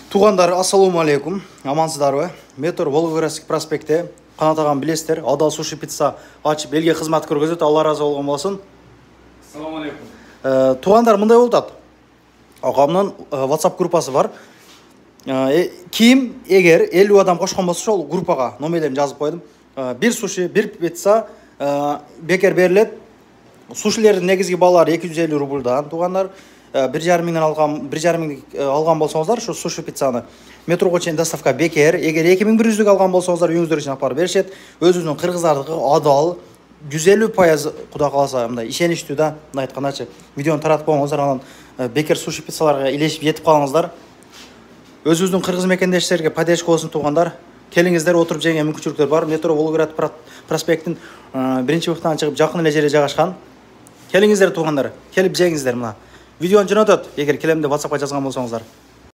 Туғандар, ассаламу алейкум, амансыздарбы? Метр Волгоградский проспекте, Қанат ағам білесіздер, Адал суши пицца ашып елге қызмет көргізеді, Алла разы болған болсын. Ассаламу алейкум. Туғандар, мындай болды. Ағамның WhatsApp группасы бар. Ким егер 50 адам қошқан болса, сол группаға номерлерін жазып қойдым. Bir суши, bir пицца бекер беріледі. Сушилердің негізгі балары 250 рубльдан. Туғандар, 1,5 алған болсаңыздар, шу суши пиццаны метроға чейін доставка бекер. Егер 2100 алған болсаңыздар, үйіңіздер үшін апарып берішеді. Өзінің қырғыздардығы адал, 150% құда қаласа, ішенішті да, айтқандайшы, видеоны таратып қойыңыздар, анан бекер суши пиццаларға илешіп етіп қалыңыздар. Өзіңіздің қырғыз мекендештерге поддержка болсын туғандар. Келіңіздер, отырып жеңген мүмкіншіліктер бар. Метро Волгоград проспектін бірінші вақтан шығып жақын еле жерге жағашқан. Келіңіздер туғандар, келіп жеңіздер мына. Видеоны жөнөтөт, егер келемде WhatsAppқа жазған болсаңыздар.